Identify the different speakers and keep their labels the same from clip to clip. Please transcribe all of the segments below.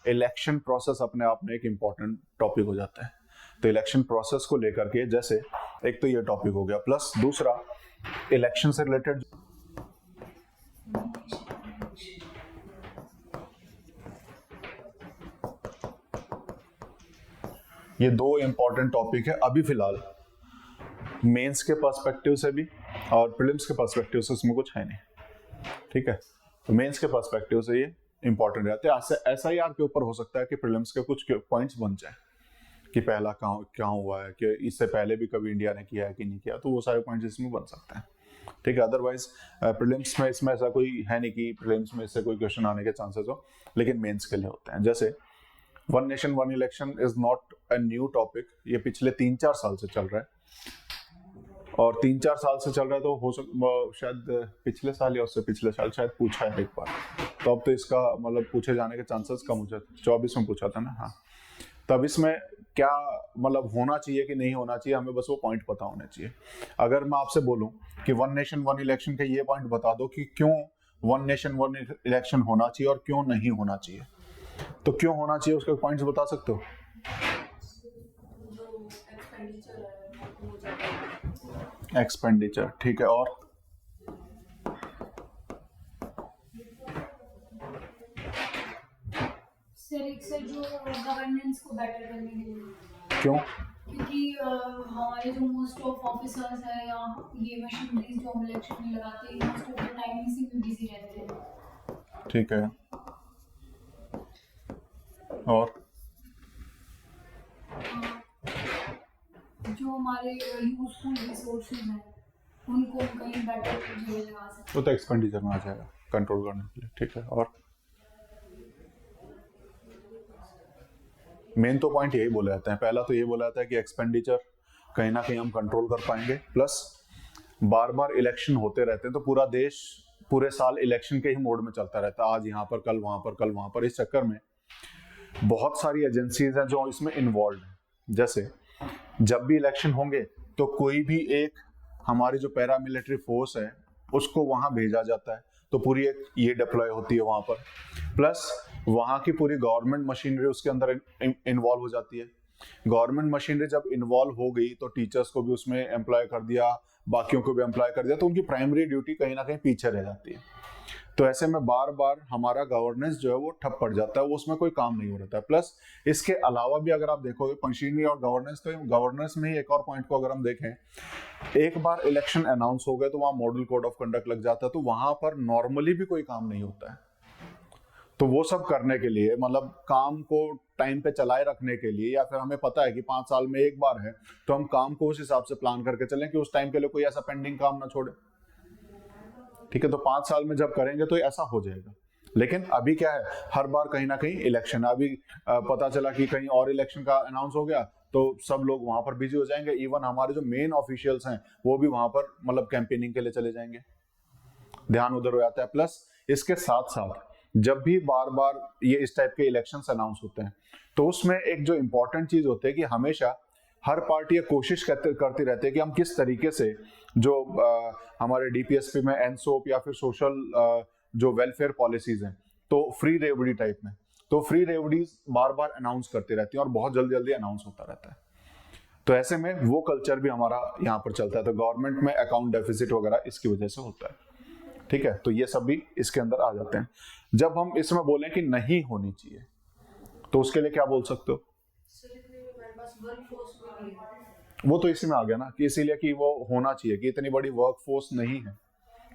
Speaker 1: Election process अपने आप में एक इम्पॉर्टेंट टॉपिक हो जाता है। तो इलेक्शन प्रोसेस को लेकर के जैसे एक तो ये टॉपिक हो गया, प्लस दूसरा इलेक्शन से रिलेटेड ये दो इम्पॉर्टेंट टॉपिक है अभी फिलहाल, मेंस के पर्सपेक्टिव से भी और प्रीलिम्स के पर्सपेक्टिव से उसमें कुछ है नहीं, ठीक है। तो मेंस के पर्सपेक्टिव से ये इंपॉर्टेंट रहते हैं। SIR के ऊपर हो सकता है कि प्रीलिम्स के कुछ पॉइंट्स बन जाए कि पहला क्या हुआ है, कि इससे पहले भी कभी इंडिया ने किया है कि नहीं किया, तो वो सारे पॉइंट्स इसमें बन सकते हैं, ठीक है। अदरवाइज प्रीलिम्स में इसमें ऐसा कोई है नहीं कि प्रीलिम्स में इससे कोई क्वेश्चन आने के चांसेस हो, लेकिन मेंस के लिए होते हैं। जैसे one nation one election is not a new topic, ये पिछले 3-4 साल से चल रहा है, और 3-4 साल से चल रहा है, तो हो शायद पिछले साल या उससे पिछले साल शायद पूछा है एक बार, तो अब तो इसका मतलब पूछे जाने के चांसेस कम हो जाते। 24 में पूछा था ना, हाँ। तब इसमें क्या मतलब होना चाहिए कि नहीं होना चाहिए, हमें बस वो पॉइंट पता होने चाहिए। अगर मैं आपसे बोलूं कि वन नेशन वन इलेक्शन के ये पॉइंट बता दो कि क्यों वन नेशन वन इलेक्शन होना चाहिए और क्यों नहीं होना चाहिए, तो क्यों होना चाहिए उसके पॉइंट्स बता सकते हो? एक्सपेंडिचर, ठीक है, और
Speaker 2: सर जो गवर्नेंस को बेटर करने के लिए।
Speaker 1: क्यों?
Speaker 2: क्योंकि हमारे जो मोस्ट ऑफ ऑफिसर्स है या ये मशीनरीज जो हम इलेक्शन में लगाते हैं, मोस्ट ऑफ द टाइम इसी में बिजी रहते हैं,
Speaker 1: ठीक है, और
Speaker 2: जो हमारे यूजफुल रिसोर्सेज हैं उनको कहीं बेटर जगह लगा सकते
Speaker 1: वो तो एक्सपेंडिचर में आ जाएगा कंट्रोल करने के लिए, ठीक है। और मेन तो पॉइंट यही बोले जाते हैं, पहला तो ये बोला जाता है कि एक्सपेंडिचर कहीं ना कहीं हम कंट्रोल कर पाएंगे, प्लस बार बार इलेक्शन होते रहते हैं, तो पूरा देश पूरे साल इलेक्शन के ही मोड में चलता रहता है, आज यहाँ पर कल वहां पर कल वहां पर। इस चक्कर में बहुत सारी एजेंसीज हैं जो इसमें इन्वॉल्व है। जैसे जब भी इलेक्शन होंगे तो कोई भी एक हमारी जो पैरामिलिट्री फोर्स है उसको वहां भेजा जाता है, तो पूरी एक ये डिप्लॉय होती है वहां पर, प्लस वहां की पूरी गवर्नमेंट मशीनरी उसके अंदर इन्वॉल्व हो जाती है। गवर्नमेंट मशीनरी जब इन्वॉल्व हो गई तो टीचर्स को भी उसमें एम्प्लॉय कर दिया, बाकियों को भी एम्प्लॉय कर दिया, तो उनकी प्राइमरी ड्यूटी कहीं ना कहीं पीछे रह जाती है। तो ऐसे में बार बार हमारा गवर्नेंस जो है वो ठप पड़ जाता है, वो उसमें कोई काम नहीं हो रहा है। प्लस इसके अलावा भी अगर आप देखोगे मशीनरी और गवर्नेंस, तो गवर्नेंस में ही एक और पॉइंट को अगर हम देखें, एक बार इलेक्शन अनाउंस हो गए तो वहां मॉडल कोड ऑफ कंडक्ट लग जाता है, तो वहां पर नॉर्मली भी कोई काम नहीं होता है। तो वो सब करने के लिए मतलब काम को टाइम पे चलाए रखने के लिए, या फिर हमें पता है कि 5 साल में एक बार है, तो हम काम को उस हिसाब से प्लान करके चलें कि उस टाइम के लिए कोई ऐसा पेंडिंग काम ना छोड़े, ठीक है। तो 5 साल में जब करेंगे तो ऐसा हो जाएगा। लेकिन अभी क्या है, हर बार कहीं ना कहीं इलेक्शन, अभी पता चला कि कहीं और इलेक्शन का अनाउंस हो गया तो सब लोग वहां पर बिजी हो जाएंगे, इवन हमारे जो मेन ऑफिशियल्स हैं वो भी वहां पर मतलब कैंपेनिंग के लिए चले जाएंगे, ध्यान उधर हो जाता है। प्लस इसके साथ साथ जब भी बार बार ये इस टाइप के इलेक्शंस अनाउंस होते हैं तो उसमें एक जो इंपॉर्टेंट चीज होती है कि हमेशा हर पार्टी कोशिश करती रहती है कि हम किस तरीके से जो हमारे DPSP में एनसोप या फिर सोशल जो वेलफेयर पॉलिसीज हैं, तो फ्री रेवड़ी टाइप में, तो फ्री रेवड़ीज बार बार अनाउंस करती रहती हैं और बहुत जल्दी जल्दी अनाउंस होता रहता है। तो ऐसे में वो कल्चर भी हमारा यहाँ पर चलता है, तो गवर्नमेंट में अकाउंट डेफिसिट वगैरह इसकी वजह से होता है, ठीक है। तो ये सब भी इसके अंदर आ जाते हैं। जब हम इसमें बोलें कि नहीं होनी चाहिए तो उसके लिए क्या बोल सकते हो? वो तो इसी में आ गया ना, कि इसीलिए कि वो होना चाहिए, कि इतनी बड़ी वर्क फोर्स नहीं है।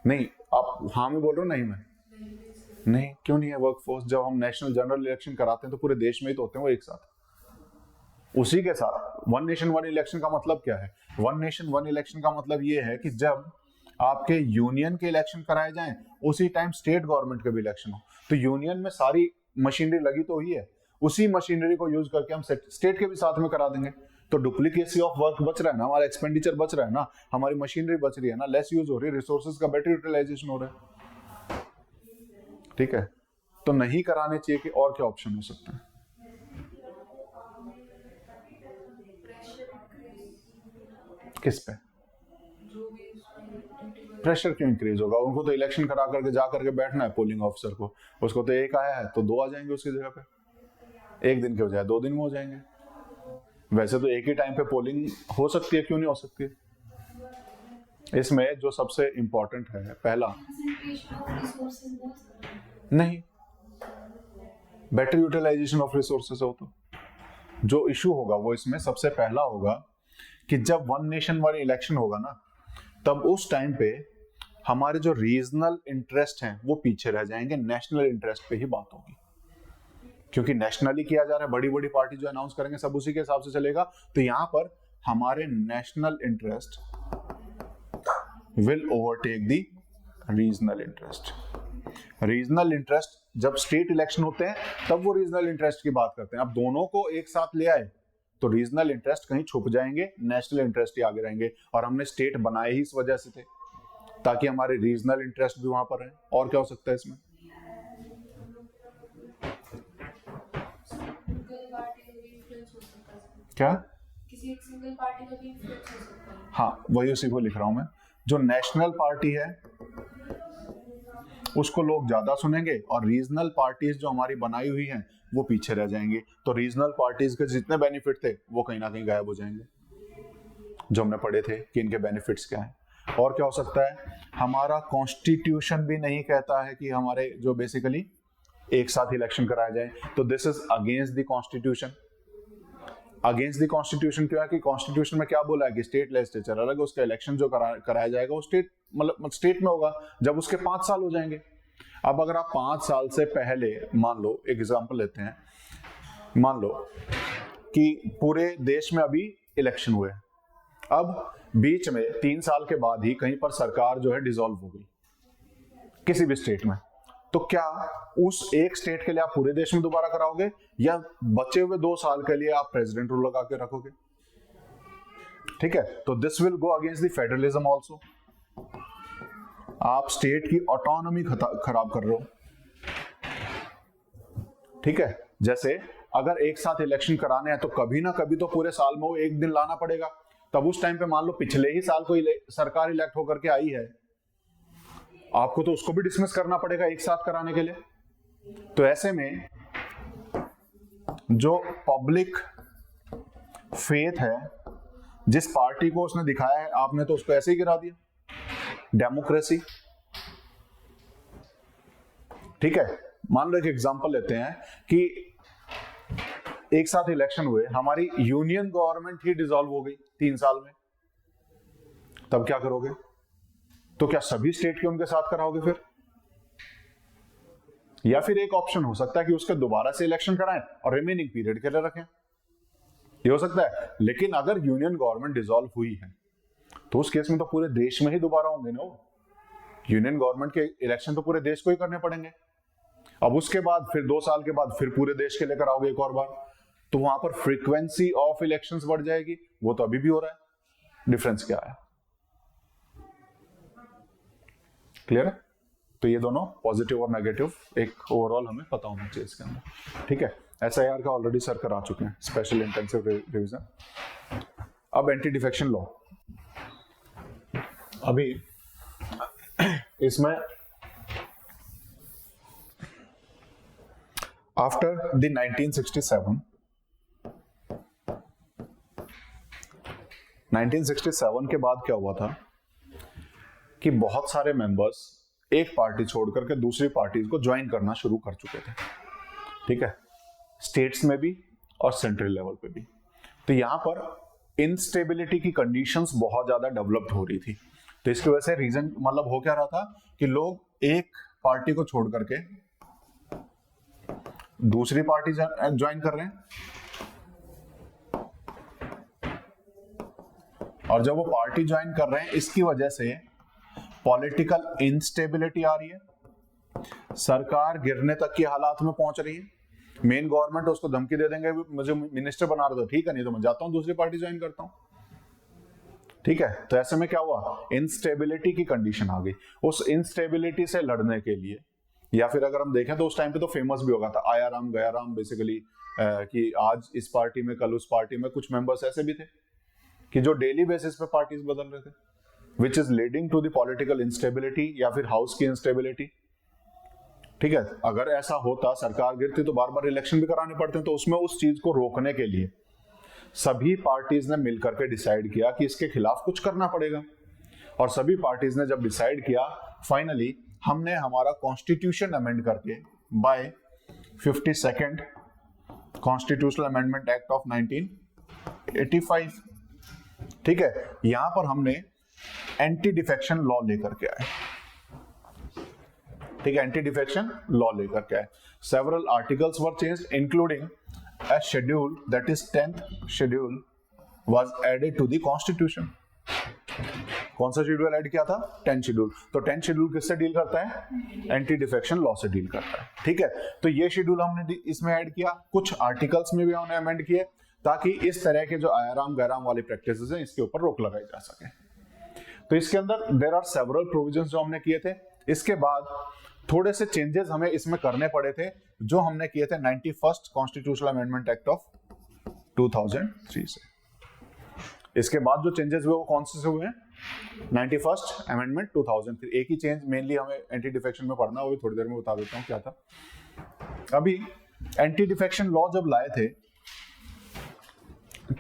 Speaker 1: नहीं, आप हाँ में बोल रहे हो? नहीं में नहीं, क्यों नहीं है वर्क फोर्स? जब हम नेशनल जनरल इलेक्शन कराते हैं तो पूरे देश में ही तो होते हैं वो एक साथ, उसी के साथ। वन नेशन वन इलेक्शन का मतलब क्या है? वन नेशन वन इलेक्शन का मतलब ये है कि जब आपके यूनियन के इलेक्शन कराए जाएं उसी टाइम स्टेट गवर्नमेंट के भी इलेक्शन हो, तो यूनियन में सारी मशीनरी लगी तो ही है, उसी मशीनरी को यूज करके हम स्टेट के भी साथ में करा देंगे, तो डुप्लीकेसी ऑफ वर्क बच रहा है ना, हमारा एक्सपेंडिचर बच रहा है ना, हमारी मशीनरी बच रही है ना, लेस यूज हो रही है, रिसोर्सेज का बेटर यूटिलाइजेशन हो रहा है, ठीक है। तो नहीं कराने चाहिए कि और क्या ऑप्शन हो सकता है? किस पे प्रेशर क्यों इंक्रीज होगा? उनको तो इलेक्शन करा करके जा करके बैठना है पोलिंग ऑफिसर को, उसको तो एक आया है तो 2 आ जाएंगे उसकी जगह पे, एक दिन के बजाय 2 दिन में हो जाएंगे। वैसे तो एक ही टाइम पे पोलिंग हो सकती है, क्यों नहीं हो सकती? इसमें जो सबसे इंपॉर्टेंट है, पहला
Speaker 2: कंसंट्रेशन ऑफ रिसोर्सेज बहुत
Speaker 1: नहीं, बेटर यूटिलाइजेशन ऑफ रिसोर्सेज हो। तो जो इशू होगा वो इसमें सबसे पहला होगा कि जब वन नेशन वाली इलेक्शन होगा ना, तब उस टाइम पे हमारे जो रीजनल इंटरेस्ट हैं वो पीछे रह जाएंगे, नेशनल इंटरेस्ट पे ही बात होगी। क्योंकि नेशनली किया जा रहा है, बड़ी बड़ी पार्टी जो अनाउंस करेंगे सब उसी के हिसाब से चलेगा। तो यहां पर हमारे national interest will overtake the regional interest. Regional interest जब स्टेट इलेक्शन होते हैं तब वो रीजनल इंटरेस्ट की बात करते हैं। अब दोनों को एक साथ ले आए तो रीजनल इंटरेस्ट कहीं छुप जाएंगे, नेशनल इंटरेस्ट ही आगे रहेंगे। और हमने स्टेट बनाए ही इस वजह से थे ताकि हमारे रीजनल इंटरेस्ट भी वहां पर रहे। और क्या हो सकता है इसमें? क्या?
Speaker 2: किसी एक सिंगल पार्टी का भी इन्फ्लुएंस हो सकता है।
Speaker 1: हाँ, वही उसी को लिख रहा हूं मैं। जो नेशनल पार्टी है उसको लोग ज्यादा सुनेंगे और रीजनल पार्टीज जो हमारी बनाई हुई हैं वो पीछे रह जाएंगी। तो रीजनल पार्टीज के जितने बेनिफिट थे वो कहीं ना कहीं गायब हो जाएंगे, जो हमने पढ़े थे कि इनके बेनिफिट्स क्या हैं। और क्या हो सकता है? हमारा कॉन्स्टिट्यूशन भी नहीं कहता है कि हमारे जो बेसिकली एक साथ इलेक्शन कराया जाए, तो this is against the constitution. Against the constitution क्यों है? कि कॉन्स्टिट्यूशन में क्या बोला है कि स्टेट लेजिस्लेचर अलग है, उसका इलेक्शन जो कराया जाएगा वो स्टेट मतलब स्टेट में होगा जब उसके 5 साल हो जाएंगे। अब अगर आप 5 साल से पहले, मान लो एक एग्जांपल लेते हैं, मान लो कि पूरे देश में अभी इलेक्शन हुए, अब बीच में 3 साल के बाद ही कहीं पर सरकार जो है डिसॉल्व हो गई किसी भी स्टेट में, तो क्या उस एक स्टेट के लिए आप पूरे देश में दोबारा कराओगे या बचे हुए 2 साल के लिए आप प्रेसिडेंट रूल लगा के रखोगे? ठीक है, तो this will go against the federalism also. आप स्टेट की ऑटोनॉमी खराब कर रहे हो। ठीक है, जैसे अगर एक साथ इलेक्शन कराने हैं तो कभी ना कभी तो पूरे साल में वो एक दिन लाना पड़ेगा। तब उस टाइम पे मान लो पिछले ही साल कोई सरकार इलेक्ट होकर के आई है, आपको तो उसको भी डिसमिस करना पड़ेगा एक साथ कराने के लिए। तो ऐसे में जो पब्लिक फेथ है, जिस पार्टी को उसने दिखाया है, आपने तो उसको ऐसे ही गिरा दिया। डेमोक्रेसी, ठीक है, मान लो एक एग्जांपल लेते हैं कि एक साथ इलेक्शन हुए, हमारी यूनियन गवर्नमेंट ही डिसॉल्व हो गई 3 साल में, तब क्या करोगे? तो क्या सभी स्टेट के उनके साथ कराओगे फिर? या फिर एक ऑप्शन हो सकता है कि उसके दोबारा से इलेक्शन कराएं और रिमेनिंग पीरियड के लिए रखें, ये हो सकता है। लेकिन अगर यूनियन गवर्नमेंट डिसॉल्व हुई है तो उस केस में तो पूरे देश में ही दोबारा होंगे ना। यूनियन गवर्नमेंट के इलेक्शन तो पूरे देश को ही करने पड़ेंगे। अब उसके बाद फिर 2 साल के बाद फिर पूरे देश के लिए कराओगे एक और बार, तो वहां पर फ्रीक्वेंसी ऑफ इलेक्शंस बढ़ जाएगी। वो तो अभी भी हो रहा है। डिफरेंस क्या है? क्लियर है? तो ये दोनों पॉजिटिव और नेगेटिव एक ओवरऑल हमें पता होना चाहिए इसके अंदर। ठीक है, SIR का ऑलरेडी सर करा चुके हैं, स्पेशल इंटेंसिव रिवीजन। अब एंटी डिफेक्शन लॉ, अभी इसमें आफ्टर द 1967 के बाद क्या हुआ था कि बहुत सारे मेंबर्स एक पार्टी छोड़ करके दूसरी पार्टीज को ज्वाइन करना शुरू कर चुके थे। ठीक है, स्टेट्स में भी और सेंट्रल लेवल पे भी। तो यहां पर इनस्टेबिलिटी की कंडीशंस बहुत ज्यादा डेवलप्ड हो रही थी। तो इसकी वजह से रीजन मतलब हो क्या रहा था कि लोग एक पार्टी को छोड़ करके दूसरी पार्टी ज्वाइन कर रहे हैं, और जब वो पार्टी ज्वाइन कर रहे हैं इसकी वजह से पॉलिटिकल इंस्टेबिलिटी आ रही है, सरकार गिरने तक की हालात में पहुंच रही है। मेन गवर्नमेंट उसको धमकी दे देंगे, मुझे मिनिस्टर बना रहे हो, ठीक है, नहीं तो मैं जाता हूं दूसरी पार्टी ज्वाइन करता हूं। ठीक है, तो ऐसे में क्या हुआ? इंस्टेबिलिटी की कंडीशन आ गई। उस इंस्टेबिलिटी से लड़ने के लिए, या फिर अगर हम देखें तो उस टाइम पे तो फेमस भी होगा था आया राम गया राम, बेसिकली कि आज इस पार्टी में कल उस पार्टी में। कुछ मेंबर्स ऐसे भी थे कि जो डेली बेसिस पे पार्टीज बदल रहे थे, which is leading to the political instability या फिर हाउस की इंस्टेबिलिटी। ठीक है, अगर ऐसा होता, सरकार गिरती तो बार बार इलेक्शन भी कराने पड़ते हैं, तो उसमें उस चीज को रोकने के लिए सभी पार्टीज ने मिलकर के डिसाइड किया कि इसके खिलाफ कुछ करना पड़ेगा। और सभी पार्टीज ने जब डिसाइड किया, फाइनली हमने हमारा कॉन्स्टिट्यूशन अमेंड करके by 52nd constitutional amendment act of 1985, ठीक है, यहां पर हमने एंटी डिफेक्शन लॉ लेकर के आए। ठीक है, एंटी डिफेक्शन लॉ लेकर के आए। Several articles were changed including a schedule, that is 10th schedule was added to the constitution। कौन सा शेड्यूल ऐड किया था? 10th schedule. तो 10th शेड्यूल किससे डील करता है? एंटी डिफेक्शन लॉ से डील करता है। ठीक है, तो ये शेड्यूल हमने इसमें ऐड किया, कुछ आर्टिकल्स में भी हमने अमेंड किए ताकि इस तरह के जो आराम गैराम वाली प्रैक्टिसेस हैं इसके ऊपर रोक लगाई जा सके। तो इसके अंदर देयर आर सेवरल प्रोविजंस जो हमने किए थे। इसके बाद थोड़े से चेंजेस हमें इसमें करने पड़े थे जो हमने किए थे 91st constitutional amendment act of 2003 से। इसके बाद जो चेंजेस हुए वो कौन से हुए हैं? 91st amendment 2003। एक ही चेंज मेनली हमें एंटी डिफेक्शन में पढ़ना, वो भी थोड़ी देर में बता देता हूँ क्या था। अभी एंटी डिफेक्शन लॉ जब लाए थे,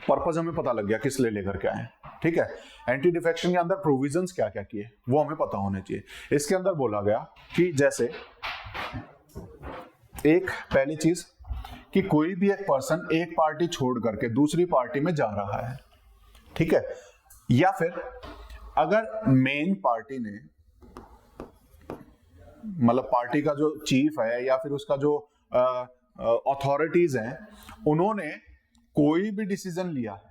Speaker 1: पर्पस हमें पता लग गया किस लिए लेकर के आए। ठीक है, एंटी डिफेक्शन के अंदर प्रोविजंस क्या क्या किए वो हमें पता होने चाहिए। इसके अंदर बोला गया कि जैसे एक पहली चीज कि कोई भी एक पर्सन एक पार्टी छोड़ करके दूसरी पार्टी में जा रहा है, ठीक है, या फिर अगर मेन पार्टी ने, मतलब पार्टी का जो चीफ है या फिर उसका जो अथॉरिटीज हैं, उन्होंने कोई भी डिसीजन लिया है,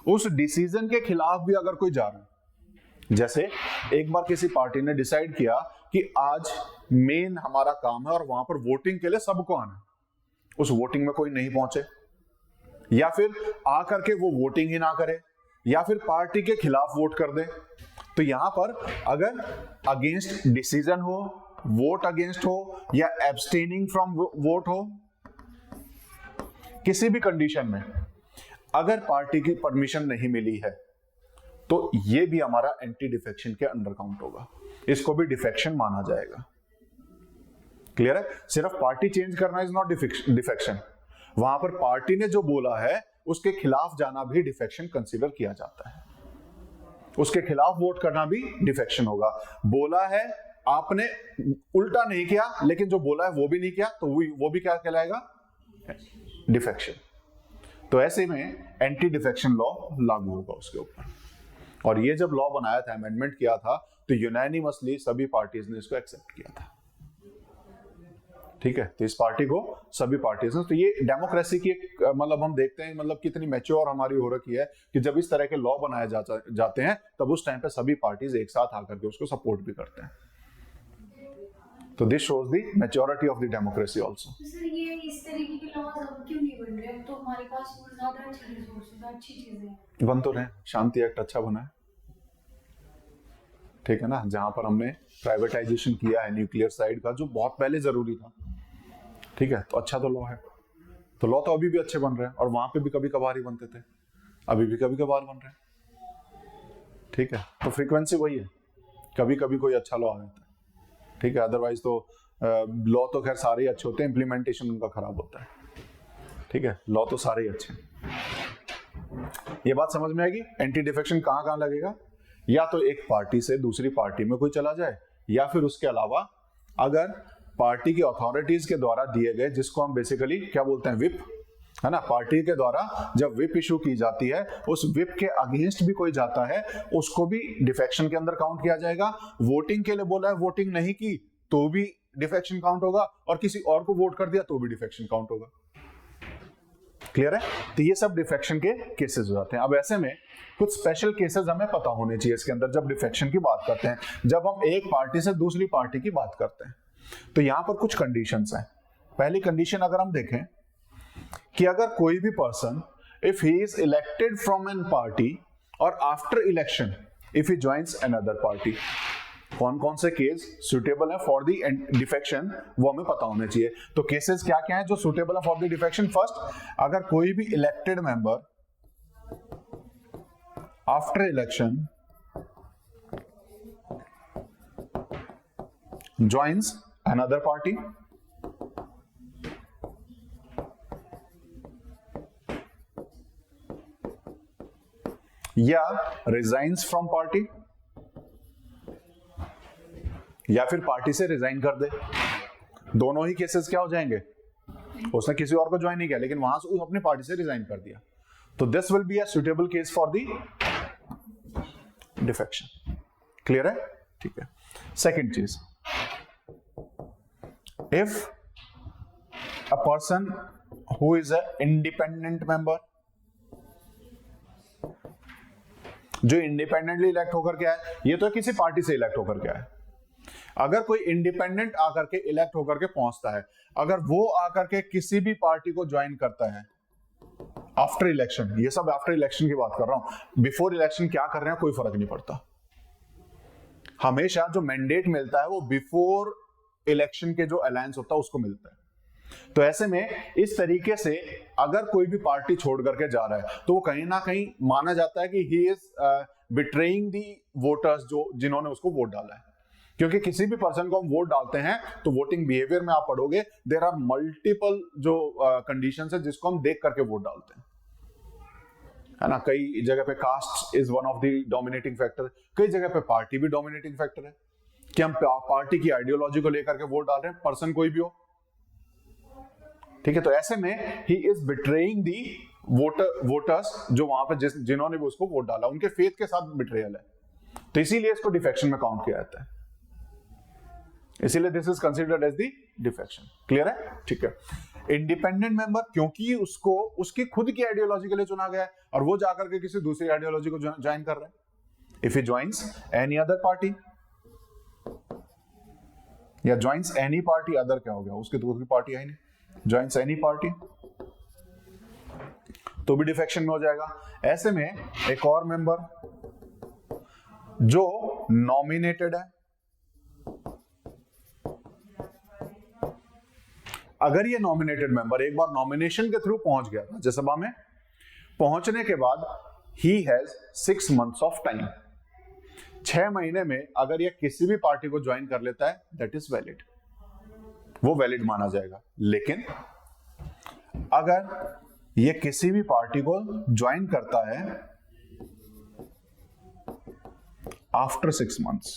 Speaker 1: उस डिसीजन के खिलाफ भी अगर कोई जा रहा है, जैसे एक बार किसी पार्टी ने डिसाइड किया कि आज मेन हमारा काम है और वहां पर वोटिंग के लिए सबको आना है, उस वोटिंग में कोई नहीं पहुंचे, या फिर आकर के वो वोटिंग ही ना करे, या फिर पार्टी के खिलाफ वोट कर दे, तो यहां पर अगर अगेंस्ट डिसीजन हो, वोट अगेंस्ट हो या एब्सटेनिंग फ्रॉम वोट हो, किसी भी कंडीशन में अगर पार्टी की परमिशन नहीं मिली है तो ये भी हमारा एंटी डिफेक्शन के अंडर काउंट होगा, इसको भी डिफेक्शन माना जाएगा। क्लियर है? सिर्फ पार्टी चेंज करना इज नॉट डिफेक्शन, वहां पर पार्टी ने जो बोला है उसके खिलाफ जाना भी डिफेक्शन कंसीडर किया जाता है, उसके खिलाफ वोट करना भी डिफेक्शन होगा। बोला है आपने, उल्टा नहीं किया, लेकिन जो बोला है वो भी नहीं किया, तो वो भी क्या कहलाएगा? डिफेक्शन। तो ऐसे में एंटी डिफेक्शन लॉ लागू होगा उसके ऊपर। और ये जब लॉ बनाया था, अमेंडमेंट किया था, तो यूनानिमसली सभी पार्टीज ने इसको एक्सेप्ट किया था। ठीक है, तो इस पार्टी को सभी पार्टीज ने, तो ये डेमोक्रेसी की एक, मतलब हम देखते हैं मतलब कितनी मैच्योर हमारी हो रखी है कि जब इस तरह के लॉ बनाए जाते हैं तब उस टाइम पे सभी पार्टीज एक साथ आकर के उसको सपोर्ट भी करते हैं। तो this shows the maturity of the democracy also.
Speaker 2: Sir ये इस तरीके के लॉज अब क्यों नहीं बन रहे? अब तो हमारे पास और ज्यादा अच्छे रिसोर्सेज, अच्छी चीजें
Speaker 1: बन तो रहे। शांति एक्ट अच्छा बना है, ठीक है ना, जहां पर हमने प्राइवेटाइजेशन किया है न्यूक्लियर साइड का, जो बहुत पहले जरूरी था। ठीक है, तो अच्छा तो लॉ है, तो लॉ तो अभी भी अच्छे बन रहे हैं, और वहां पे भी कभी कभार ही बनते थे, अभी भी कभी कभार बन रहे हैं। ठीक है, तो फ्रीक्वेंसी वही है, कभी कभी कोई अच्छा लॉ आ जाता है। ठीक है, अदरवाइज तो लॉ तो खैर सारे ही अच्छे होते हैं, इंप्लीमेंटेशन उनका खराब होता है। ठीक है, लॉ तो सारे ही अच्छे हैं। ये बात समझ में आएगी? एंटी डिफेक्शन कहां कहां लगेगा? या तो एक पार्टी से दूसरी पार्टी में कोई चला जाए, या फिर उसके अलावा अगर पार्टी की अथॉरिटीज के द्वारा दिए गए, जिसको हम बेसिकली क्या बोलते हैं, विप, है ना, पार्टी के द्वारा जब विप इशू की जाती है, उस विप के अगेंस्ट भी कोई जाता है, उसको भी डिफेक्शन के अंदर काउंट किया जाएगा। वोटिंग के लिए बोला है, वोटिंग नहीं की तो भी डिफेक्शन काउंट होगा, और किसी और को वोट कर दिया तो भी डिफेक्शन काउंट होगा। क्लियर है? तो ये सब डिफेक्शन के केसेस हो जाते हैं। अब ऐसे में कुछ स्पेशल केसेस हमें पता होने चाहिए इसके अंदर, जब डिफेक्शन की बात करते हैं, जब हम एक पार्टी से दूसरी पार्टी की बात करते हैं, तो यहां पर कुछ कंडीशंस हैं। पहली कंडीशन अगर हम देखें कि अगर कोई भी person, if he is elected from an party और after election if he joins another party, कौन कौन से केस सुटेबल है फॉर द डिफेक्शन, वो हमें पता होने चाहिए। तो केसेस क्या क्या है जो सुटेबल है फॉर द डिफेक्शन? फर्स्ट, अगर कोई भी elected member after election joins another party या resigns from party, या फिर पार्टी से रिजाइन कर दे। दोनों ही केसेस क्या हो जाएंगे, उसने किसी और को ज्वाइन नहीं किया लेकिन वहां से अपनी पार्टी से रिजाइन कर दिया, तो this will be a suitable case for the defection. Clear है? ठीक है। सेकंड चीज, if a person who is a independent member, जो इंडिपेंडेंटली इलेक्ट होकर के आए, ये तो किसी पार्टी से इलेक्ट होकर के आए, अगर कोई इंडिपेंडेंट आकर के इलेक्ट होकर के पहुंचता है, अगर वो आकर के किसी भी पार्टी को ज्वाइन करता है आफ्टर इलेक्शन, ये सब आफ्टर इलेक्शन की बात कर रहा हूं, बिफोर इलेक्शन क्या कर रहे हैं कोई फर्क नहीं पड़ता। हमेशा जो मैंडेट मिलता है वो बिफोर इलेक्शन के जो अलायंस होता है उसको मिलता है। तो ऐसे में इस तरीके से अगर कोई भी पार्टी छोड़ करके जा रहा है तो वो कहीं ना कहीं माना जाता है कि he is betraying the voters, जो जिन्होंने उसको वोट डाला है। क्योंकि किसी भी पर्सन को हम वोट डालते हैं तो वोटिंग बिहेवियर में आप पढ़ोगे देयर आर मल्टीपल जो कंडीशंस है जिसको हम देख करके वोट डालते हैं, है ना। कई जगह पे caste is one of the dominating factor, कई जगह पे पार्टी भी डोमिनेटिंग फैक्टर है कि हम पार्टी की आइडियोलॉजी को लेकर के वोट डाल रहे हैं, पर्सन कोई भी हो। ठीक है, तो ऐसे में he is betraying the voters जो वहां पे जिन्होंने भी उसको वोट डाला, उनके फेथ के साथ बिट्रेयल है, तो इसीलिए इसको डिफेक्शन में काउंट किया जाता है। इसीलिए this is considered as the defection. Clear है? ठीक है। इंडिपेंडेंट मेंबर, क्योंकि उसको उसकी खुद की आइडियोलॉजी के लिए चुना गया है और वो जाकर के किसी दूसरी आइडियोलॉजी को ज्वाइन कर रहा है। If he joins any other party या ज्वाइंस एनी पार्टी, अदर क्या हो गया, उसकी तो कोई पार्टी है ही नहीं, ज्वाइंस एनी पार्टी तो भी डिफेक्शन में हो जाएगा। ऐसे में एक और मेंबर जो नॉमिनेटेड है, अगर ये नॉमिनेटेड मेंबर एक बार नॉमिनेशन के थ्रू पहुंच गया राज्यसभा में, पहुंचने के बाद he has 6 months of time, 6 महीने में अगर ये किसी भी पार्टी को ज्वाइन कर लेता है दैट इज वैलिड, वो वैलिड माना जाएगा। लेकिन अगर ये किसी भी पार्टी को ज्वाइन करता है आफ्टर 6 months,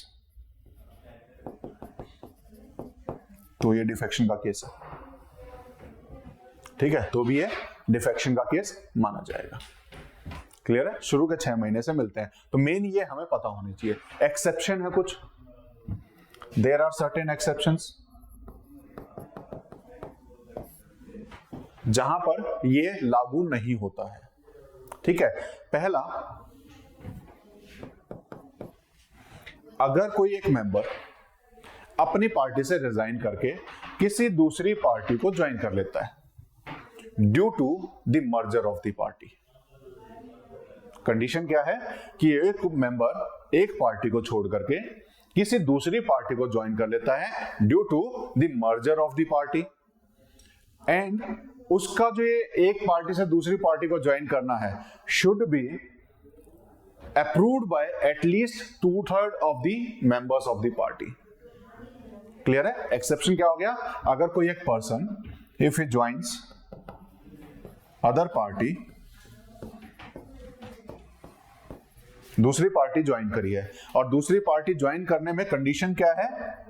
Speaker 1: तो ये डिफेक्शन का केस है। ठीक है, तो भी ये डिफेक्शन का केस माना जाएगा। क्लियर है? शुरू के 6 महीने से मिलते हैं, तो मेन ये हमें पता होनी चाहिए। एक्सेप्शन है कुछ, देयर आर सर्टेन एक्सेप्शंस जहां पर ये लागू नहीं होता है। ठीक है, पहला, अगर कोई एक मेंबर अपनी पार्टी से रिजाइन करके किसी दूसरी पार्टी को ज्वाइन कर लेता है due to the merger of the party. Condition क्या है कि एक मेंबर एक पार्टी को छोड़ करके किसी दूसरी पार्टी को ज्वाइन कर लेता है due to the merger of the party, and उसका जो ये एक पार्टी से दूसरी पार्टी को ज्वाइन करना है should be approved by at least 2/3 of the members of the party. Clear है? एक्सेप्शन क्या हो गया? अगर कोई एक person if he joins other party, दूसरी पार्टी ज्वाइन करी है और दूसरी पार्टी ज्वाइन करने में कंडीशन क्या है?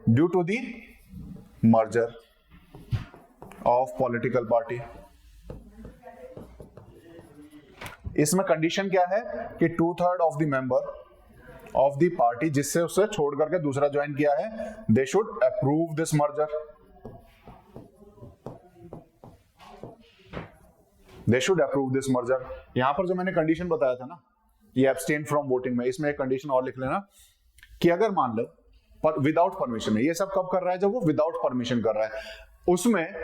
Speaker 1: Due to the merger of political party. इसमें कंडीशन क्या है कि 2/3 of the member of the party जिससे उससे छोड़ करके दूसरा ज्वाइन किया है, they should approve this merger, they should approve this merger. यहां पर जो मैंने कंडीशन बताया था ना, ये एब्सटेन फ्रॉम वोटिंग में, इसमें एक कंडीशन और लिख लेना कि अगर मान लो पर विदाउट परमिशन है, ये सब कब कर रहा है? जब वो विदाउट परमिशन कर रहा है। उसमें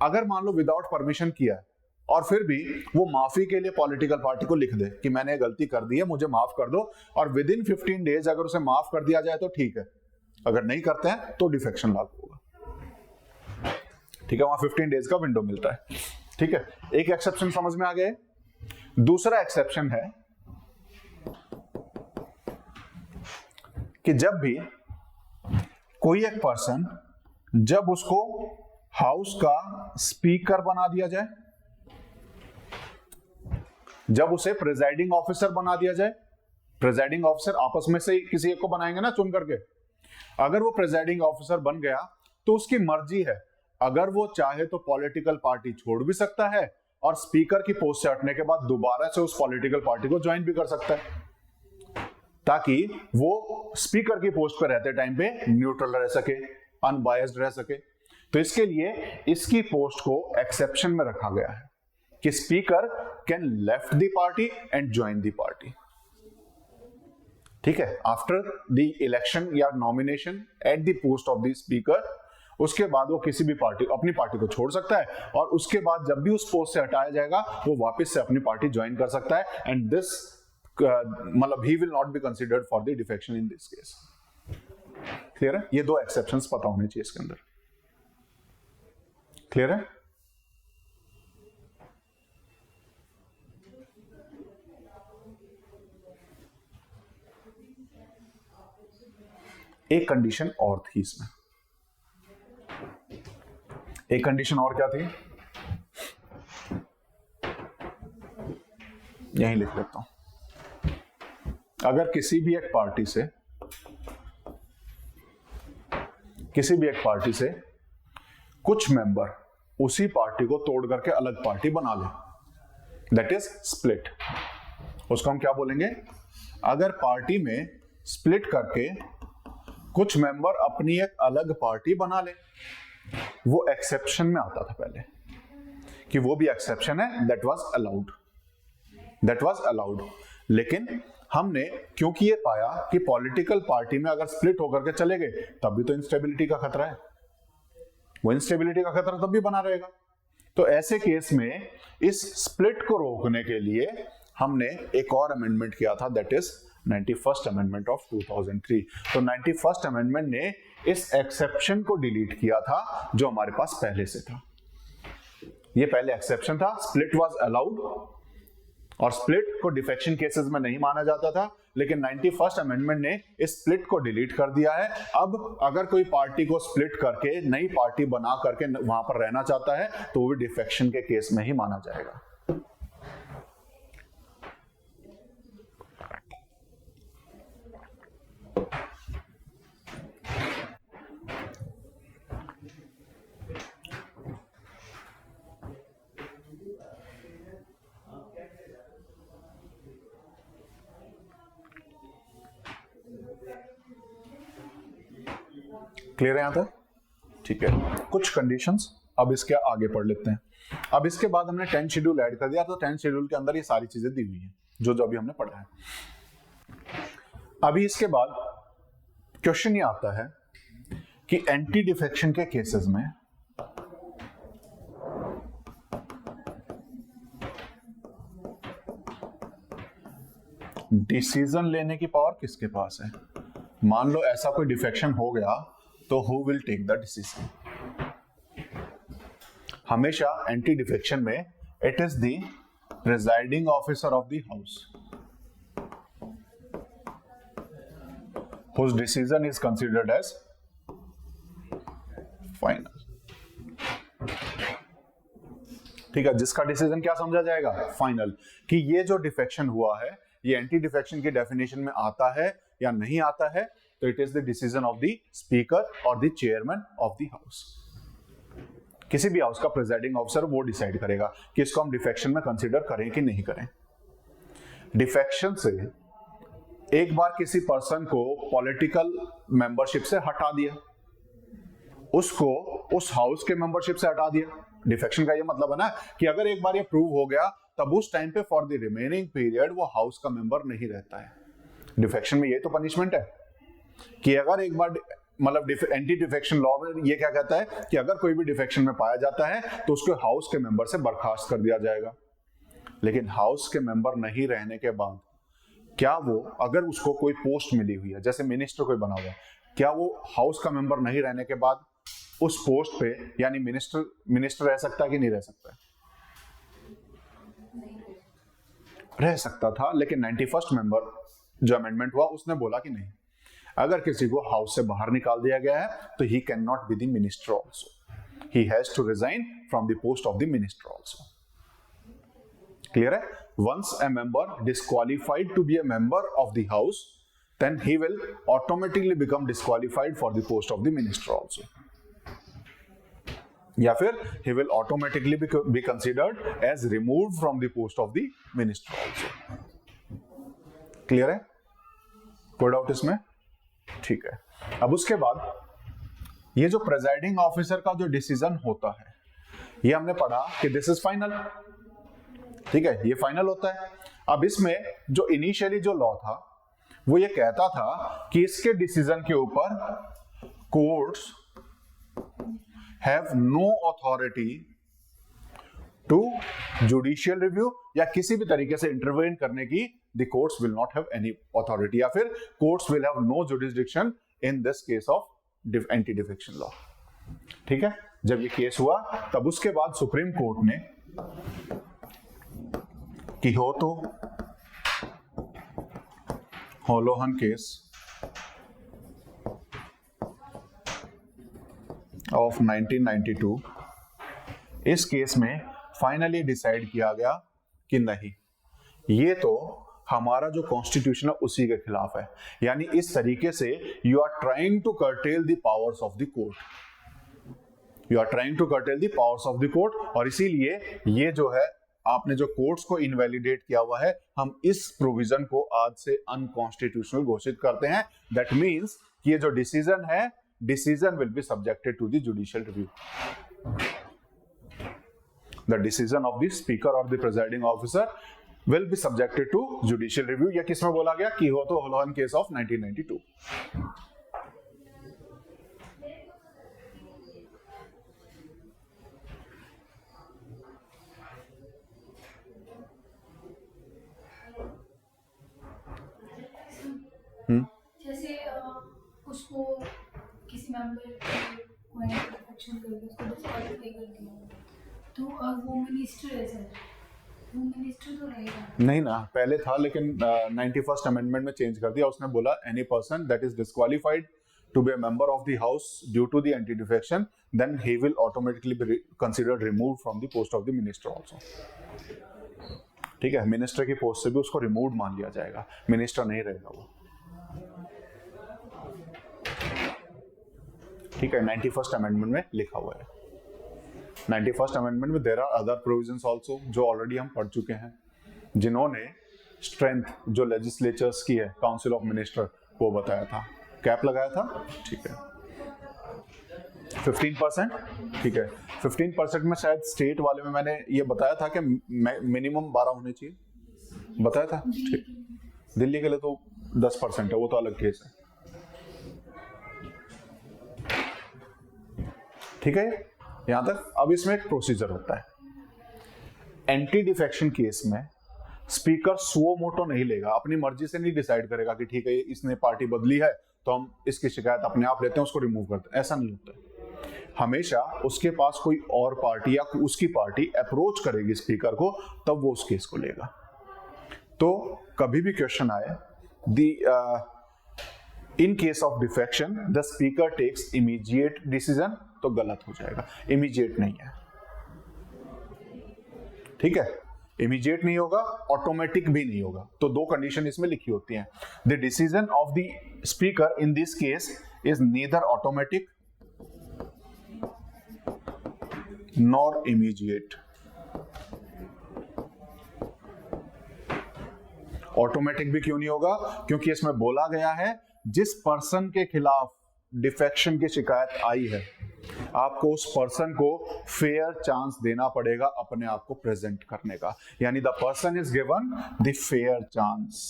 Speaker 1: अगर मान लो विदाउट परमिशन किया और फिर भी वो माफी के लिए पॉलिटिकल पार्टी को लिख दे कि मैंने गलती कर दी है, मुझे माफ कर दो, और विद इन 15 डेज अगर उसे माफ कर दिया जाए तो ठीक है, अगर नहीं करते हैं तो डिफेक्शन लागू होगा। ठीक है, वहां 15 डेज का विंडो मिलता है। ठीक है, एक एक्सेप्शन समझ में आ गए। दूसरा एक्सेप्शन है कि जब भी कोई एक पर्सन जब उसको हाउस का स्पीकर बना दिया जाए, जब उसे प्रिजाइडिंग ऑफिसर बना दिया जाए, प्रिजाइडिंग ऑफिसर आपस में से ही किसी एक को बनाएंगे ना चुन करके, अगर वो प्रिजाइडिंग ऑफिसर बन गया तो उसकी मर्जी है, अगर वो चाहे तो पॉलिटिकल पार्टी छोड़ भी सकता है और स्पीकर की पोस्ट से हटने के बाद दोबारा से उस पॉलिटिकल पार्टी को ज्वाइन भी कर सकता है, ताकि वो स्पीकर की पोस्ट पर रहते टाइम पे न्यूट्रल रह सके, अनबायस्ड रह सके। तो इसके लिए इसकी पोस्ट को एक्सेप्शन में रखा गया है कि speaker can left the party and join the party. ठीक है, आफ्टर द इलेक्शन या nomination at the post of the speaker, उसके बाद वो किसी भी पार्टी, अपनी पार्टी को छोड़ सकता है और उसके बाद जब भी उस पोस्ट से हटाया जाएगा वो वापस से अपनी पार्टी ज्वाइन कर सकता है। एंड दिस मतलब he will not be considered for the defection in this case. Clear है? ये दो एक्सेप्शंस पता होने चाहिए इसके अंदर। क्लियर है? एक कंडीशन और थी इसमें, एक कंडीशन और क्या थी, यहीं लिख लेता हूं। अगर किसी भी एक पार्टी से कुछ मेंबर उसी पार्टी को तोड़ करके अलग पार्टी बना ले, दैट इज स्प्लिट, उसको हम क्या बोलेंगे? अगर पार्टी में स्प्लिट करके कुछ मेंबर अपनी एक अलग पार्टी बना ले, वो एक्सेप्शन में आता था पहले कि वो भी एक्सेप्शन है, दैट वाज अलाउड। लेकिन हमने क्योंकि ये पाया कि पॉलिटिकल पार्टी में अगर स्प्लिट होकर के चले गए तब भी तो इंस्टेबिलिटी का खतरा है, वो इंस्टेबिलिटी का खतरा तब भी बना रहेगा। तो ऐसे केस में इस स्प्लिट को रोकने के लिए हमने एक और अमेंडमेंट किया था, that is 91st amendment of 2003। तो 91st अमेंडमेंट ने इस एक्सेप्शन को डिलीट किया था जो हमारे पास पहले से था। ये पहले एक्सेप्शन था, स्प्लिट वाज अलाउड और स्प्लिट को डिफेक्शन केसेस में नहीं माना जाता था, लेकिन 91st अमेंडमेंट ने इस स्प्लिट को डिलीट कर दिया है। अब अगर कोई पार्टी को स्प्लिट करके नई पार्टी बना करके वहां पर रहना चाहता है तो वो भी डिफेक्शन के केस में ही माना जाएगा। क्लियर है यहां तक? ठीक है, कुछ कंडीशंस अब इसके आगे पढ़ लेते हैं। अब इसके बाद हमने 10 शेड्यूल ऐड कर दिया, तो 10 शेड्यूल के अंदर ये सारी चीजें दी हुई हैं जो जो अभी हमने पढ़ा है। अभी इसके बाद क्वेश्चन ये आता है कि एंटी डिफेक्शन के केसेस में डिसीजन लेने की पावर किसके पास है? मान लो ऐसा कोई डिफेक्शन हो गया तो who will take the decision? हमेशा एंटी डिफेक्शन में it is the presiding officer of the house whose decision is considered as final। ठीक है, जिसका डिसीजन क्या समझा जाएगा? फाइनल। कि ये जो डिफेक्शन हुआ है ये एंटी डिफेक्शन की डेफिनेशन में आता है या नहीं आता है, तो it is the decision of the speaker और the chairman of the house. किसी भी हाउस का प्रिजाइडिंग ऑफिसर वो डिसाइड करेगा कि इसको हम डिफेक्शन में कंसीडर करें कि नहीं करें। डिफेक्शन से एक बार किसी पर्सन को पॉलिटिकल मेंबरशिप से हटा दिया, उसको उस हाउस के मेंबरशिप से हटा दिया। डिफेक्शन का ये मतलब है ना कि अगर एक बार ये प्रूव हो गया तब उस टाइम पे फॉर द रिमेनिंग पीरियड वो हाउस का मेंबर नहीं रहता है। डिफेक्शन में ये तो पनिशमेंट है कि अगर एक बार मतलब एंटी डिफेक्शन लॉ में ये क्या कहता है कि अगर कोई भी डिफेक्शन में पाया जाता है तो उसको हाउस के मेंबर से बर्खास्त कर दिया जाएगा। लेकिन हाउस के मेंबर नहीं रहने के बाद क्या वो, अगर उसको कोई पोस्ट मिली हुई है, जैसे मिनिस्टर कोई बना हुआ है, क्या वो हाउस का मेंबर नहीं रहने के बाद उस पोस्ट पे यानी मिनिस्टर रह सकता है कि नहीं रह सकता है? रह सकता था, लेकिन 91st मेंबर जो अमेंडमेंट हुआ उसने बोला कि नहीं, अगर किसी को हाउस से बाहर निकाल दिया गया है तो he can not be the minister also, he has to resign from the post of the minister also. Clear है? Once a member disqualified to be a member of the house, then he will automatically become disqualified for the post of the minister also, या फिर he will automatically be considered as removed from the post of the minister also। Clear है? कोई doubt इसमें? ठीक है। अब उसके बाद ये जो प्रेजाइडिंग ऑफिसर का जो डिसीजन होता है, ये हमने पढ़ा कि दिस इज फाइनल, ठीक है, ये फाइनल होता है। अब इसमें जो इनिशियली जो लॉ था वो ये कहता था कि इसके डिसीजन के ऊपर courts have no authority to judicial review, या किसी भी तरीके से इंटरवेन करने की the courts will not have any authority, या फिर courts will have no jurisdiction in this case of anti defection law. ठीक है, जब ये केस हुआ तब उसके बाद सुप्रीम कोर्ट ने कि हो तो होलोहन केस ऑफ 1992, इस केस में फाइनली डिसाइड किया गया कि नहीं, ये तो हमारा जो कॉन्स्टिट्यूशन है उसी के खिलाफ है, यानी इस तरीके से you are trying to curtail the powers of the court, you are trying to curtail the powers of the court, और इसीलिए ये जो है आपने जो कोर्ट्स को इनवैलिडेट किया हुआ है, हम इस प्रोविजन को आज से अनकॉन्स्टिट्यूशनल घोषित करते हैं। दैट मींस कि ये जो डिसीजन है, decision will be subjected to the judicial review. The decision of the speaker और the presiding officer will be subjected to judicial review. या किसमें बोला गया कि हो तो होलोहन केस ऑफ 1992।
Speaker 2: जैसे उसको किसी मेंबर को इलेक्शन करके उसको डिस्क्वालीफाई कर दिया, तो वो मिनिस्टर है सर, वो मिनिस्टर तो रहेगा
Speaker 1: नहीं ना, पहले था लेकिन 91st अमेंडमेंट में चेंज कर दिया। उसने बोला any person that is disqualified to be a member of the house due to the anti defection, then he will automatically be considered removed from the post of the minister also. ठीक है, minister की post से भी उसको remove मान लिया जाएगा, minister नहीं रहेगा वो। ठीक है, 91st अमेंडमेंट में लिखा हुआ है। 91st अमेंडमेंट में there are other provisions also जो ऑलरेडी हम पढ़ चुके हैं, जिन्होंने स्ट्रेंथ जो लेजिस्लेचर्स की है, काउंसिल ऑफ मिनिस्टर, वो बताया था, कैप लगाया था। ठीक है, 15%। ठीक है, 15% में शायद स्टेट वाले में मैंने ये बताया था कि मिनिमम 12 होने चाहिए, बताया था। ठीक, दिल्ली के लिए तो 10% है, वो तो अलग केस है। ठीक है, यहां तक। अब इसमें एक प्रोसीजर होता है, एंटी डिफेक्शन केस में स्पीकर सुओ मोटो नहीं लेगा, अपनी मर्जी से नहीं डिसाइड करेगा कि ठीक है इसने पार्टी बदली है तो हम इसकी शिकायत अपने आप लेते हैं, उसको रिमूव करते हैं, ऐसा नहीं होता। हमेशा उसके पास कोई और पार्टी या उसकी पार्टी अप्रोच करेगी स्पीकर को, तब वो उस केस को लेगा। तो कभी भी क्वेश्चन आए in case of defection the speaker takes immediate decision, तो गलत हो जाएगा, इमीडिएट नहीं है। ठीक है, इमीडिएट नहीं होगा, ऑटोमेटिक भी नहीं होगा। तो दो कंडीशन इसमें लिखी होती हैं। The decision of the speaker in this case is neither automatic nor immediate. Automatic भी क्यों नहीं होगा? क्योंकि इसमें बोला गया है जिस पर्सन के खिलाफ डिफेक्शन की शिकायत आई है, आपको उस पर्सन को फेयर चांस देना पड़ेगा अपने आप को प्रेजेंट करने का, यानी the person is given the fair chance.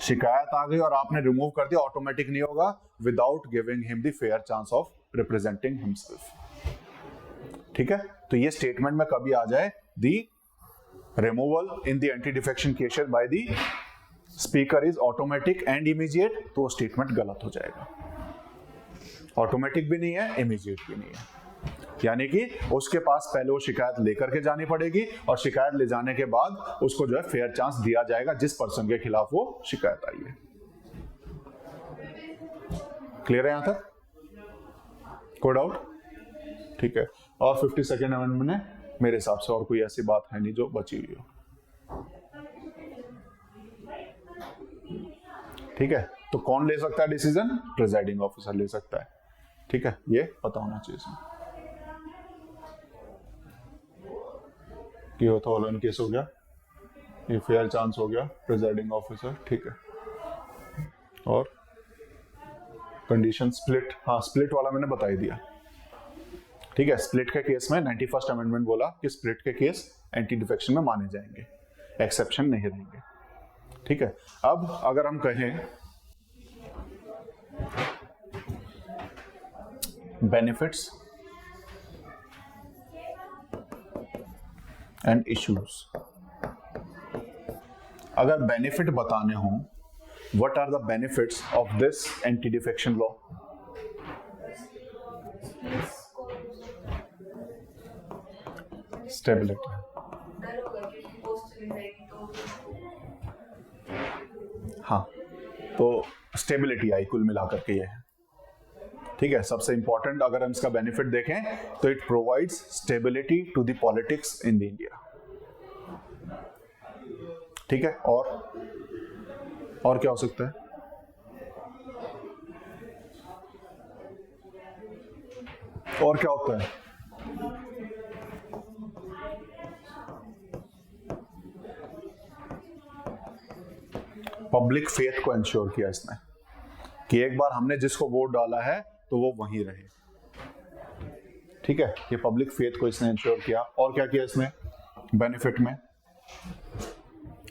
Speaker 1: शिकायत आ गई और आपने रिमूव कर दिया, ऑटोमेटिक नहीं होगा without giving him the fair chance of representing himself. ठीक है, तो ये स्टेटमेंट में कभी आ जाए the removal in the anti defection case by the speaker is automatic and immediate, तो स्टेटमेंट गलत हो जाएगा। ऑटोमेटिक भी नहीं है, इमीडिएट भी नहीं है, यानी कि उसके पास पहले वो शिकायत लेकर के जानी पड़ेगी और शिकायत ले जाने के बाद उसको जो है फेयर चांस दिया जाएगा जिस पर्सन के खिलाफ वो शिकायत आई है। क्लियर है यहां तक? कोई डाउट? ठीक है। और 52nd अमेंडमेंट में मेरे हिसाब से और कोई ऐसी बात है नहीं जो बची हुई हो। ठीक है, तो कौन ले सकता है डिसीजन? प्रिजाइडिंग ऑफिसर ले सकता है। ठीक है, ये पता होना चाहिए कि होता ऑल इन केस हो गया, ये फेयर चांस हो गया, प्रिजाइडिंग ऑफिसर। ठीक है, और कंडीशन स्प्लिट, हाँ स्प्लिट वाला मैंने बता ही दिया। ठीक है, स्प्लिट के केस में 91st अमेंडमेंट बोला कि स्प्लिट के केस एंटी डिफेक्शन में माने जाएंगे, एक्सेप्शन नहीं रहेंगे। ठीक है, अब अगर हम कहें बेनिफिट्स एंड इश्यूज, अगर बेनिफिट बताने हों, what are the benefits of this anti defection law? Stability, हाँ, तो स्टेबिलिटी आई कुल मिलाकर के ये है। ठीक है, सबसे इंपॉर्टेंट अगर हम इसका बेनिफिट देखें तो it provides stability to the politics in the India. ठीक है, और क्या हो सकता है? और क्या होता है? पब्लिक फेथ को इंश्योर किया इसने कि एक बार हमने जिसको वोट डाला है तो वो वहीं रहे। ठीक है, ये पब्लिक फेथ को इसने इंश्योर किया। और क्या किया इसने बेनिफिट में?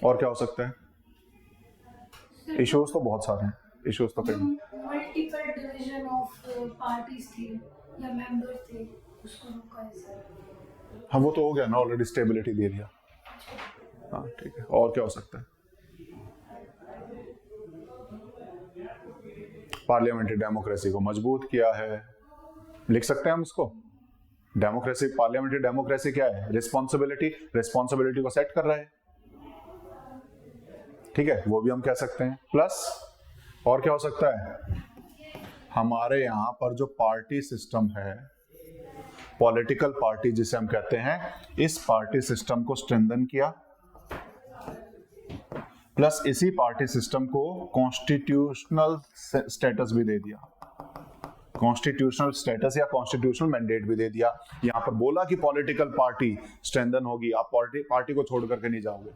Speaker 1: और क्या हो सकता है? इश्यूज तो बहुत सारे हैं, इश्यूज तो कई।
Speaker 2: मल्टीपल डिवीजन ऑफ पार्टीज थे या मेंबर्स थे, उसको रोका है सर।
Speaker 1: हाँ, वो तो हो गया ना, ऑलरेडी स्टेबिलिटी दे दिया। हाँ ठीक है, और क्या हो सकता है? पार्लियामेंट्री डेमोक्रेसी को मजबूत किया है, लिख सकते हैं हम इसको। डेमोक्रेसी, पार्लियामेंट्री डेमोक्रेसी क्या है? रिस्पॉन्सिबिलिटी को सेट कर रहा है। ठीक है, वो भी हम कह सकते हैं। प्लस और क्या हो सकता है? हमारे यहाँ पर जो पार्टी सिस्टम है, पॉलिटिकल पार्टी जिसे हम कहते हैं, इस पार्टी सिस्टम को स्ट्रेंथन किया, प्लस इसी पार्टी सिस्टम को कॉन्स्टिट्यूशनल स्टेटस भी दे दिया, कॉन्स्टिट्यूशनल स्टेटस या कॉन्स्टिट्यूशनल मैंडेट भी दे दिया। यहां पर बोला कि पॉलिटिकल पार्टी स्ट्रेंथन होगी, आप पार्टी को छोड़ करके नहीं जाओगे।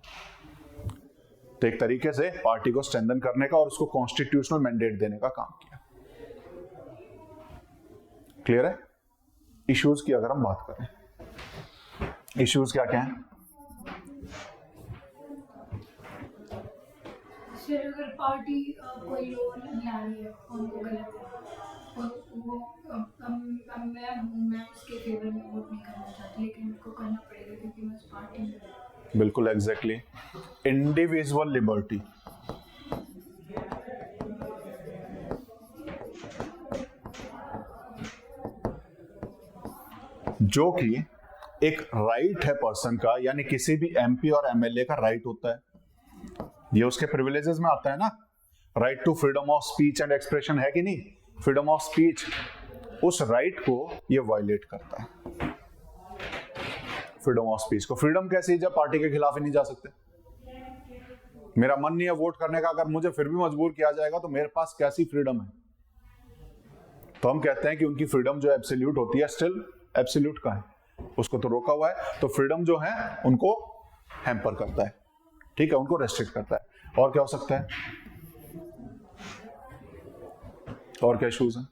Speaker 1: तो एक तरीके से पार्टी को स्ट्रेंथन करने का और उसको कॉन्स्टिट्यूशनल मैंडेट देने का काम किया। क्लियर है? इश्यूज की अगर हम बात करें, इश्यूज क्या क्या है?
Speaker 2: सर अगर पार्टी कोई लॉ नहीं आ रही है और वो गलत है और वो मैं उसके फेवर में वोट नहीं करना चाहती, लेकिन मेरे को करना पड़ेगा क्योंकि मैं उस पार्टी में।
Speaker 1: बिल्कुल एग्जैक्टली, इंडिविजुअल लिबर्टी। जो कि एक राइट है पर्सन का, यानी किसी भी एमपी और एमएलए का राइट होता है, ये उसके प्रिविलेजेस में आता है ना। Right to freedom of speech and expression है कि नहीं? फ्रीडम ऑफ स्पीच, उस राइट को ये वायलेट करता है। फ्रीडम ऑफ स्पीच को, फ्रीडम कैसे जब पार्टी के खिलाफ ही नहीं जा सकते? मेरा मन नहीं है वोट करने का, अगर मुझे फिर भी मजबूर किया जाएगा तो मेरे पास कैसी फ्रीडम है? तो हम कहते हैं कि उनकी फ्रीडम जो एब्सोल्यूट होती है, स्टिल एब्सोल्यूट का है, उसको तो रोका हुआ है। तो फ्रीडम जो है उनको हैम्पर करता है, ठीक है, उनको रेस्ट्रिक्ट करता है। और क्या हो सकता है? और क्या इश्यूज हैं?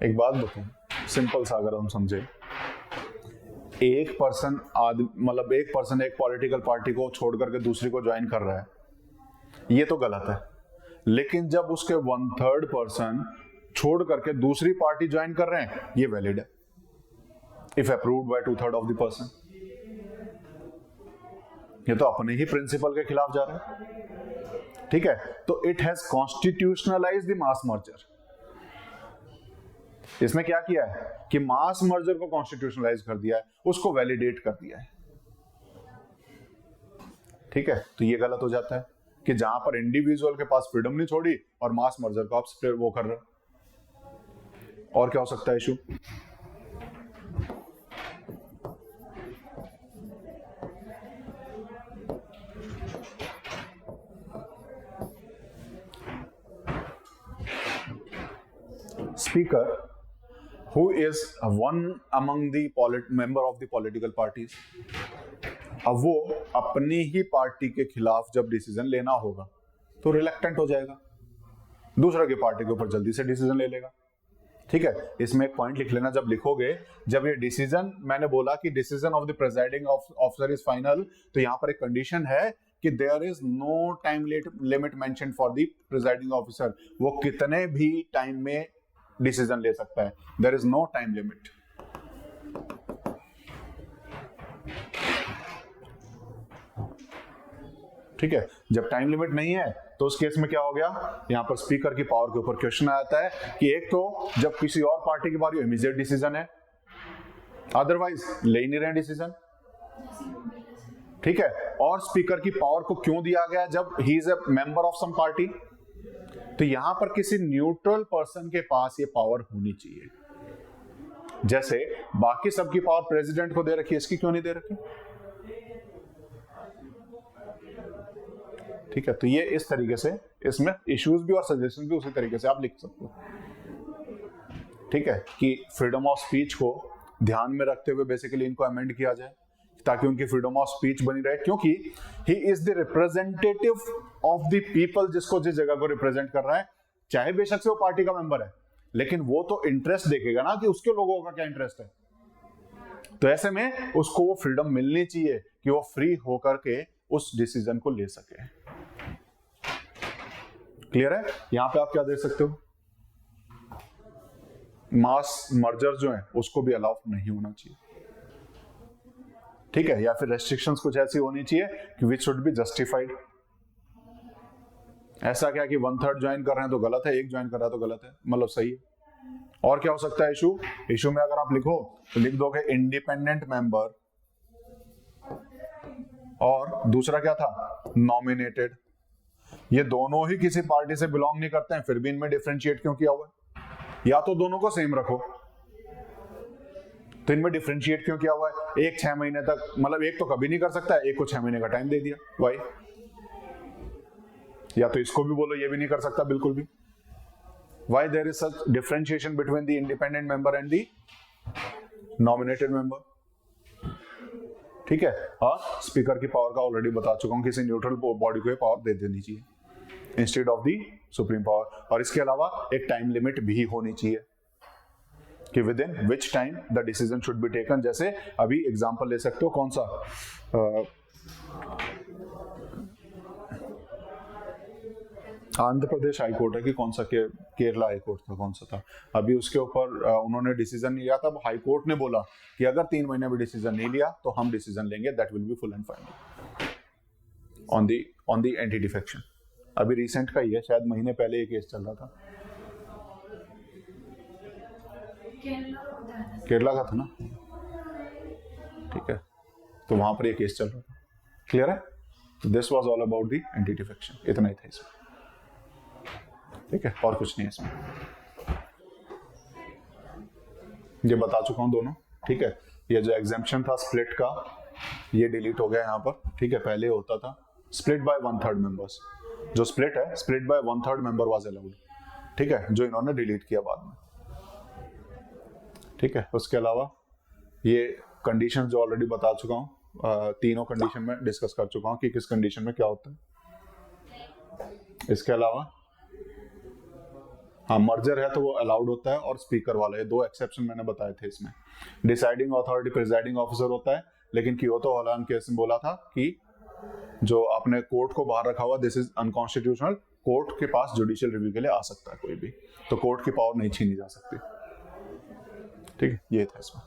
Speaker 1: एक बात बताऊं, सिंपल सा अगर हम समझे, एक पर्सन मतलब एक पर्सन एक पॉलिटिकल पार्टी को छोड़ करके दूसरी को ज्वाइन कर रहा है, ये तो गलत है। लेकिन जब उसके 1/3 पर्सन छोड़ करके दूसरी पार्टी ज्वाइन कर रहे हैं, ये वैलिड है if approved by 2/3 of the person. ये तो अपने ही प्रिंसिपल के खिलाफ जा रहा है, ठीक है। तो it has constitutionalised the mass merger. इसमें क्या किया है कि मास मर्जर को कॉन्स्टिट्यूशनलाइज कर दिया है, उसको वैलिडेट कर दिया है, ठीक है। तो ये गलत हो जाता है कि जहां पर इंडिविजुअल के पास फ्रीडम नहीं छोड़ी और मास मर्जर को आप वो कर रहे हो। और क्या हो सकता है issue? Speaker, who is one among the member of the political parties, अब वो अपनी ही पार्टी के खिलाफ जब डिसीजन लेना होगा तो रिलक्टेंट हो जाएगा, दूसरा की पार्टी के ऊपर जल्दी से डिसीजन ले लेगा, ठीक है। इसमें एक पॉइंट लिख लेना, जब लिखोगे, जब ये डिसीजन, मैंने बोला कि decision of the presiding officer is final, तो यहां पर एक कंडीशन है कि there is no time limit mention for the presiding officer. वो कितने भी टाइम में डिसीजन ले सकता है, there is no time limit. ठीक है, जब टाइम लिमिट नहीं है तो उस केस में क्या हो गया, यहां पर स्पीकर की पावर के ऊपर क्वेश्चन आता है कि एक तो जब किसी और पार्टी की बारी इमीडिएट डिसीजन है, अदरवाइज ले ही नहीं रहे डिसीजन, ठीक है। और स्पीकर की पावर को क्यों दिया गया जब he is a member of some party, तो यहां पर किसी न्यूट्रल पर्सन के पास ये पावर होनी चाहिए। जैसे बाकी सबकी पावर प्रेसिडेंट को दे रखी है, इसकी क्यों नहीं दे रखी, ठीक है। तो ये इस तरीके से, इसमें इश्यूज भी और सजेशन भी उसी तरीके से आप लिख सकते हो, ठीक है, कि फ्रीडम ऑफ स्पीच को ध्यान में रखते हुए बेसिकली इनको अमेंड किया जाए ताकि उनकी फ्रीडम ऑफ स्पीच बनी रहे, क्योंकि he is the representative of the people, जिसको जिस जगह को रिप्रेजेंट कर रहा है, चाहे बेशक से वो पार्टी का मेंबर है, लेकिन वो तो इंटरेस्ट देखेगा ना कि उसके लोगों का क्या इंटरेस्ट है। तो ऐसे में उसको वो फ्रीडम मिलनी चाहिए कि वो फ्री होकर के उस डिसीजन को ले सके। क्लियर है? यहां पे आप क्या दे सकते हो, मास मर्जर जो है उसको भी अलाउ नहीं होना चाहिए, ठीक है, या फिर रेस्ट्रिक्शंस कुछ ऐसी होनी चाहिए कि विच शुड बी जस्टिफाइड। ऐसा क्या कि 1/3 ज्वाइन कर रहे हैं तो गलत है, एक ज्वाइन कर रहा है तो गलत है, मतलब सही है। और क्या हो सकता है इशू? इशू में अगर आप लिखो तो लिख दोगे इंडिपेंडेंट मेंबर, और दूसरा क्या था, नॉमिनेटेड। ये दोनों ही किसी पार्टी से बिलोंग नहीं करते हैं, फिर भी इनमें डिफरेंशिएट क्यों किया हुआ है? या तो दोनों को सेम रखो, तो इनमें डिफरेंशिएट क्यों किया हुआ है? एक 6 महीने तक, मतलब एक तो कभी नहीं कर सकता है, एक को 6 महीने का टाइम दे दिया, वाई? या तो इसको भी बोलो ये भी नहीं कर सकता बिल्कुल भी। Why there is such differentiation between the independent member and the nominated member, ठीक है। और स्पीकर की पावर का ऑलरेडी बता चुका हूं, किसी न्यूट्रल बॉडी को पावर दे देनी चाहिए instead of the supreme power. और इसके अलावा एक टाइम लिमिट भी होनी चाहिए कि with in which time the decision should be taken. जैसे अभी एग्जांपल ले सकते हो, कौन सा, आंध्र प्रदेश हाई कोर्ट है कि कौन सा, केरला हाई कोर्ट था, कौन सा था, अभी उसके ऊपर उन्होंने डिसीजन नहीं लिया था। हाई कोर्ट ने बोला कि अगर 3 महीने में डिसीजन नहीं लिया तो हम डिसीजन लेंगे, that will be full and final on the anti defection. अभी रिसेंट का ही है, शायद महीने पहले ये केस चल रहा था, केरला का था ना, ठीक है। तो वहां पर ये केस चल रहा था, क्लियर है। This was all about the anti defection, इतना ही था इसमें, ठीक है, और कुछ नहीं है इसमें, ये बता चुका हूं दोनों, ठीक है। ये जो एग्जेम्पशन था स्प्लिट का, ये डिलीट हो गया यहाँ पर, ठीक है। पहले होता था स्प्लिट बाय 1/3 मेंबर्स, जो स्प्लिट है, split by 1/3 member was allowed, ठीक है, जो इन्होंने डिलीट किया बाद में, ठीक है। उसके अलावा ये कंडीशन जो ऑलरेडी बता चुका हूँ, तीनों कंडीशन में डिस्कस कर चुका हूँ कि किस कंडीशन में क्या होता है। इसके अलावा हाँ, मर्जर है तो वो अलाउड होता है, और स्पीकर वाला, ये 2 एक्सेप्शन मैंने बताए थे इसमें। डिसाइडिंग अथॉरिटी प्रिजाइडिंग ऑफिसर होता है, लेकिन कियोतो हॉलैंड केस में बोला था कि जो आपने कोर्ट को बाहर रखा हुआ, दिस इज अनकॉन्स्टिट्यूशनल, कोर्ट के पास जुडिशियल रिव्यू के लिए आ सकता है कोई भी, तो कोर्ट की पावर नहीं छीनी जा सकती। ठीक है, ये था इसमें।